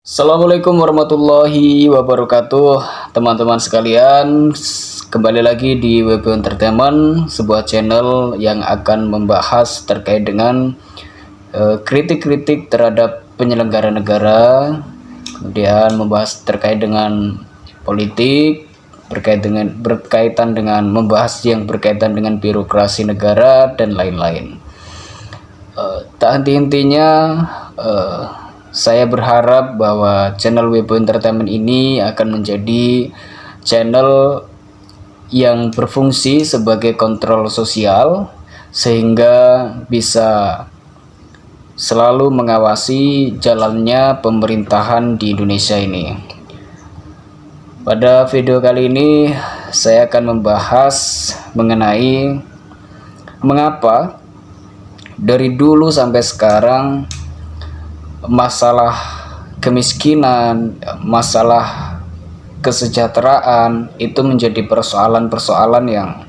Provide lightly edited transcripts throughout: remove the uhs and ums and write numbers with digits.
Assalamualaikum warahmatullahi wabarakatuh, teman-teman sekalian. Kembali lagi di WP Entertainment, sebuah channel yang akan membahas terkait dengan kritik-kritik terhadap penyelenggara negara, kemudian membahas terkait dengan politik, berkaitan dengan membahas yang berkaitan dengan birokrasi negara dan lain-lain. Tak henti-hentinya saya berharap bahwa channel WP Entertainment ini akan menjadi channel yang berfungsi sebagai kontrol sosial, sehingga bisa selalu mengawasi jalannya pemerintahan di Indonesia ini. Pada video kali ini saya akan membahas mengenai mengapa dari dulu sampai sekarang masalah kemiskinan, masalah kesejahteraan itu menjadi persoalan-persoalan yang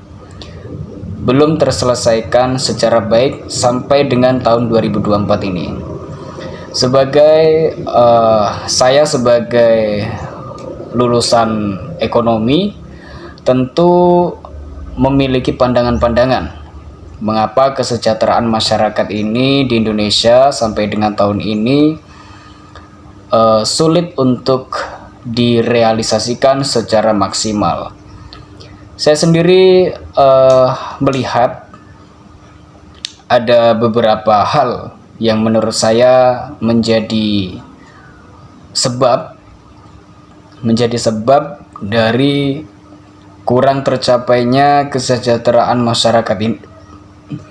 belum terselesaikan secara baik sampai dengan tahun 2024 ini. Saya sebagai lulusan ekonomi tentu memiliki pandangan-pandangan mengapa kesejahteraan masyarakat ini di Indonesia sampai dengan tahun ini sulit untuk direalisasikan secara maksimal. Saya sendiri melihat ada beberapa hal yang menurut saya menjadi sebab dari kurang tercapainya kesejahteraan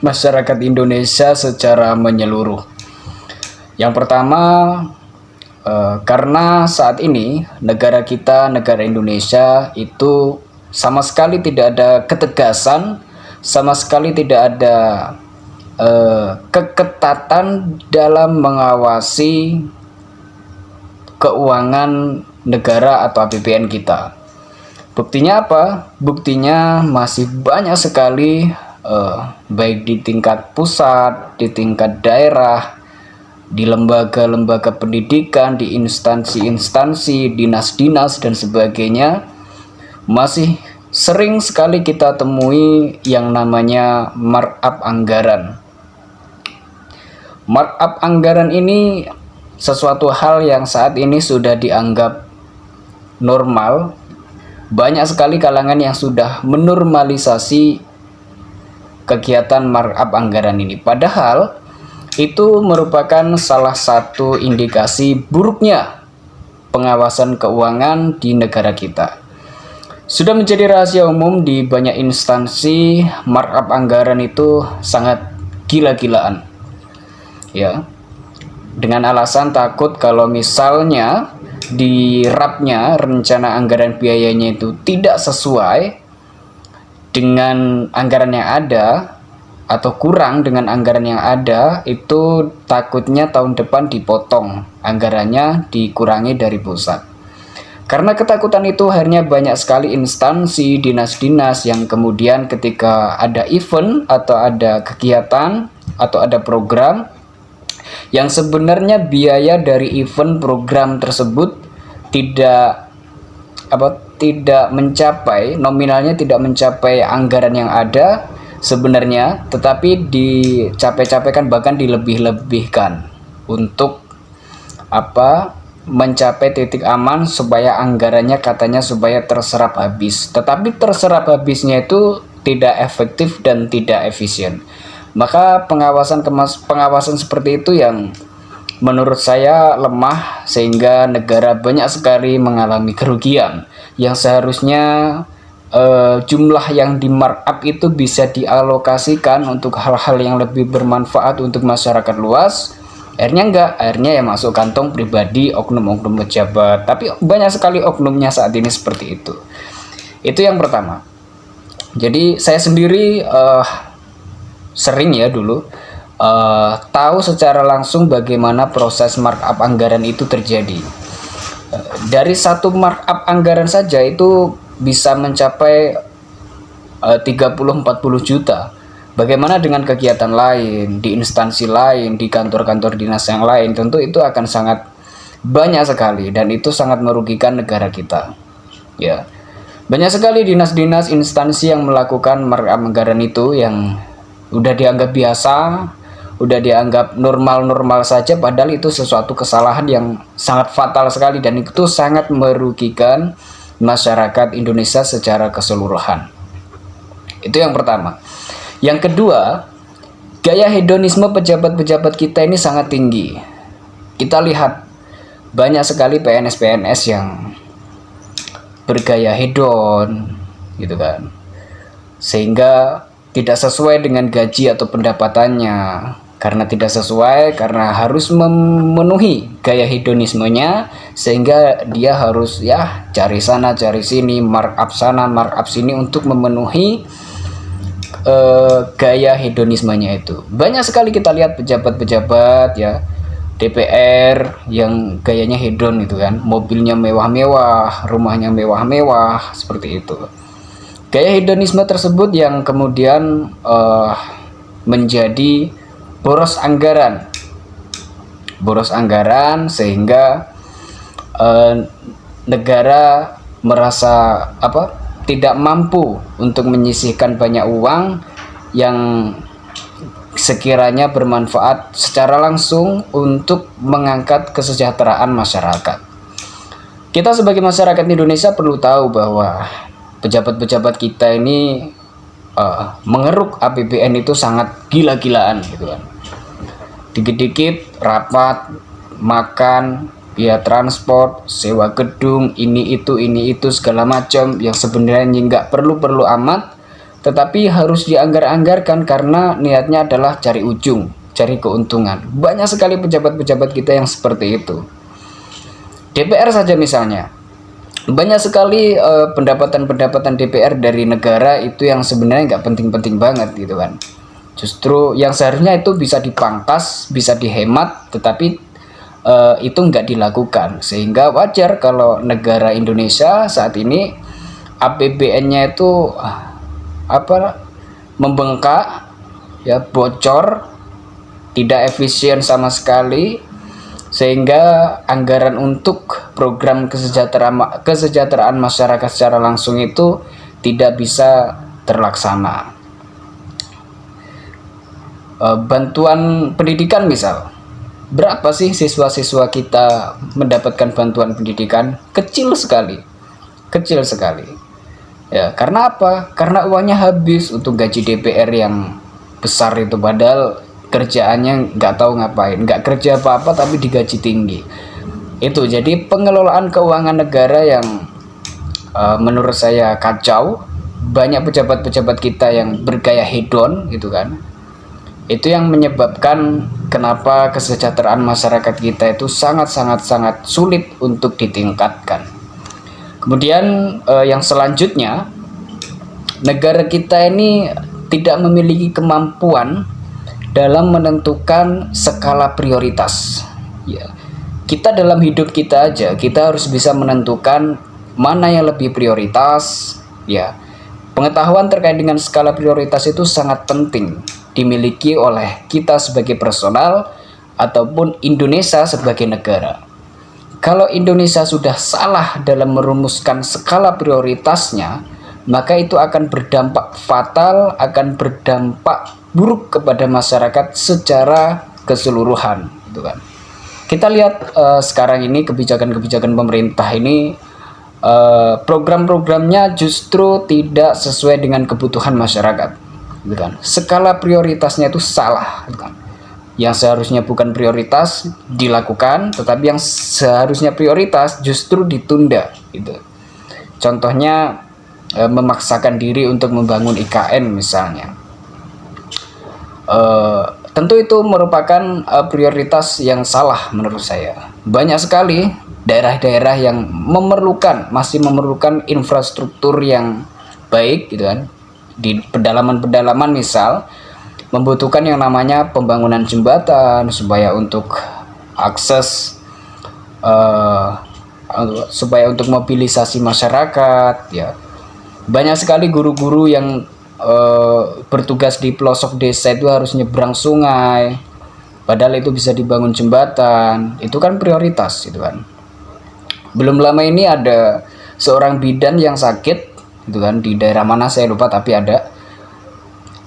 masyarakat Indonesia secara menyeluruh. Yang pertama, karena saat ini negara Indonesia itu sama sekali tidak ada ketegasan, sama sekali tidak ada keketatan dalam mengawasi keuangan negara atau APBN kita. Buktinya apa? Buktinya masih banyak sekali baik di tingkat pusat, di tingkat daerah, di lembaga-lembaga pendidikan, di instansi-instansi, dinas-dinas dan sebagainya, masih sering sekali kita temui yang namanya markup anggaran. Markup anggaran ini sesuatu hal yang saat ini sudah dianggap normal. Banyak sekali kalangan yang sudah menormalisasi kegiatan markup anggaran ini, padahal itu merupakan salah satu indikasi buruknya pengawasan keuangan di negara kita. Sudah menjadi rahasia umum di banyak instansi, markup anggaran itu sangat gila-gilaan, ya, dengan alasan takut kalau misalnya di rapnya rencana anggaran biayanya itu tidak sesuai dengan anggaran yang ada atau kurang dengan anggaran yang ada, itu takutnya tahun depan dipotong anggarannya, dikurangi dari pusat. Karena ketakutan itu akhirnya banyak sekali instansi, dinas-dinas yang kemudian ketika ada event atau ada kegiatan atau ada program yang sebenarnya biaya dari event program tersebut tidak mencapai, nominalnya tidak mencapai anggaran yang ada sebenarnya, tetapi dicapai-capaikan, bahkan dilebih-lebihkan untuk mencapai titik aman supaya anggarannya katanya supaya terserap habis, tetapi terserap habisnya itu tidak efektif dan tidak efisien. Maka pengawasan seperti itu yang menurut saya lemah, sehingga negara banyak sekali mengalami kerugian yang seharusnya jumlah yang di markup itu bisa dialokasikan untuk hal-hal yang lebih bermanfaat untuk masyarakat luas. Akhirnya ya masuk kantong pribadi oknum-oknum pejabat, tapi banyak sekali oknumnya saat ini seperti itu. Itu yang pertama. Jadi saya sendiri sering ya dulu tahu secara langsung bagaimana proses markup anggaran itu terjadi. Dari satu markup anggaran saja itu bisa mencapai 30-40 juta. Bagaimana dengan kegiatan lain, di instansi lain, di kantor-kantor dinas yang lain? Tentu itu akan sangat banyak sekali, dan itu sangat merugikan negara kita. Ya, banyak sekali dinas-dinas instansi yang melakukan markup anggaran itu yang udah dianggap biasa, udah dianggap normal-normal saja, padahal itu sesuatu kesalahan yang sangat fatal sekali, dan itu sangat merugikan masyarakat Indonesia secara keseluruhan. Itu yang pertama. Yang kedua, gaya hedonisme pejabat-pejabat kita ini sangat tinggi. Kita lihat banyak sekali PNS-PNS yang bergaya hedon gitu kan, sehingga tidak sesuai dengan gaji atau pendapatannya. Karena tidak sesuai, karena harus memenuhi gaya hedonismenya, sehingga dia harus ya cari sana cari sini, markup sana markup sini untuk memenuhi gaya hedonismenya itu. Banyak sekali kita lihat pejabat-pejabat ya DPR yang gayanya hedon itu kan, mobilnya mewah-mewah, rumahnya mewah-mewah, seperti itu. Gaya hedonisme tersebut yang kemudian menjadi boros anggaran sehingga negara merasa tidak mampu untuk menyisihkan banyak uang yang sekiranya bermanfaat secara langsung untuk mengangkat kesejahteraan masyarakat. Kita sebagai masyarakat Indonesia perlu tahu bahwa pejabat-pejabat kita ini mengeruk APBN itu sangat gila-gilaan gitu kan. Dikit-dikit rapat, makan, biaya transport, sewa gedung, ini itu segala macam yang sebenarnya nggak perlu amat, tetapi harus dianggar-anggarkan karena niatnya adalah cari ujung, cari keuntungan. Banyak sekali pejabat-pejabat kita yang seperti itu. DPR saja misalnya, banyak sekali pendapatan-pendapatan DPR dari negara itu yang sebenarnya nggak penting-penting banget gitu kan. Justru yang seharusnya itu bisa dipangkas, bisa dihemat, tetapi itu nggak dilakukan. Sehingga wajar kalau negara Indonesia saat ini APBN-nya itu membengkak ya, bocor, tidak efisien sama sekali, sehingga anggaran untuk program kesejahteraan masyarakat secara langsung itu tidak bisa terlaksana. Bantuan pendidikan misal, berapa sih siswa-siswa kita mendapatkan bantuan pendidikan? Kecil sekali. Ya, karena apa? Karena uangnya habis untuk gaji DPR yang besar itu, padahal kerjaannya nggak tahu ngapain, nggak kerja apa-apa tapi digaji tinggi. Itu jadi pengelolaan keuangan negara yang menurut saya kacau. Banyak pejabat-pejabat kita yang bergaya hedon gitu kan. Itu yang menyebabkan kenapa kesejahteraan masyarakat kita itu sangat sulit untuk ditingkatkan. Kemudian yang selanjutnya, negara kita ini tidak memiliki kemampuan dalam menentukan skala prioritas. Ya, kita dalam hidup kita aja, kita harus bisa menentukan mana yang lebih prioritas. Ya, pengetahuan terkait dengan skala prioritas itu sangat penting dimiliki oleh kita sebagai personal ataupun Indonesia sebagai negara. Kalau Indonesia sudah salah dalam merumuskan skala prioritasnya, maka itu akan berdampak fatal, akan berdampak buruk kepada masyarakat secara keseluruhan, gitu kan. Kita lihat sekarang ini kebijakan-kebijakan pemerintah ini, program-programnya justru tidak sesuai dengan kebutuhan masyarakat, gitu kan. Skala prioritasnya itu salah, gitu kan. Yang seharusnya bukan prioritas dilakukan, tetapi yang seharusnya prioritas justru ditunda, gitu. Contohnya memaksakan diri untuk membangun IKN misalnya. Tentu itu merupakan prioritas yang salah menurut saya. Banyak sekali daerah-daerah yang masih memerlukan infrastruktur yang baik, gitu kan. Di pedalaman-pedalaman misal membutuhkan yang namanya pembangunan jembatan supaya untuk akses, supaya untuk mobilisasi masyarakat ya. Banyak sekali guru-guru yang bertugas di pelosok desa itu harus nyebrang sungai Padahal itu bisa dibangun jembatan, itu kan prioritas gitu kan. Belum lama ini ada seorang bidan yang sakit gitu kan, di daerah mana saya lupa, tapi ada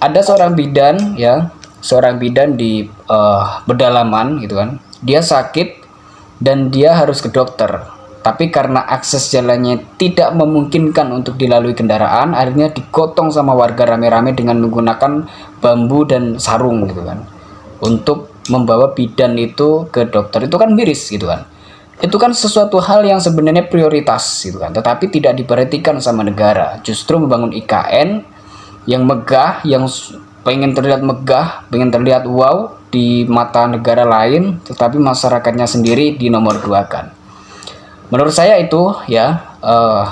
seorang bidan ya, seorang bidan di pedalaman gitu kan. Dia sakit dan dia harus ke dokter. Tapi karena akses jalannya tidak memungkinkan untuk dilalui kendaraan, akhirnya digotong sama warga rame-rame dengan menggunakan bambu dan sarung gitu kan, untuk membawa bidan itu ke dokter. Itu kan miris gitu kan. Itu kan sesuatu hal yang sebenarnya prioritas gitu kan, tetapi tidak diperhatikan sama negara. Justru membangun IKN yang megah, yang pengen terlihat megah, pengen terlihat wow di mata negara lain, tetapi masyarakatnya sendiri dinomorduakan. Menurut saya itu ya,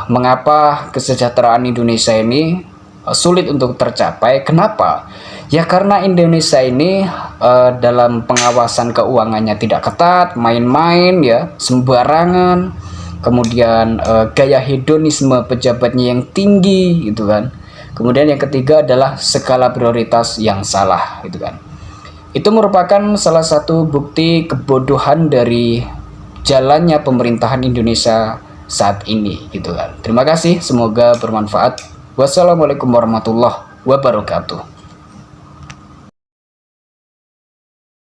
mengapa kesejahteraan Indonesia ini sulit untuk tercapai. Kenapa? Ya karena Indonesia ini dalam pengawasan keuangannya tidak ketat, main-main ya, sembarangan. Kemudian gaya hedonisme pejabatnya yang tinggi gitu kan. Kemudian yang ketiga adalah skala prioritas yang salah gitu kan. Itu merupakan salah satu bukti kebodohan dari jalannya pemerintahan Indonesia saat ini gitu kan. Terima kasih, semoga bermanfaat. Wassalamualaikum warahmatullahi wabarakatuh.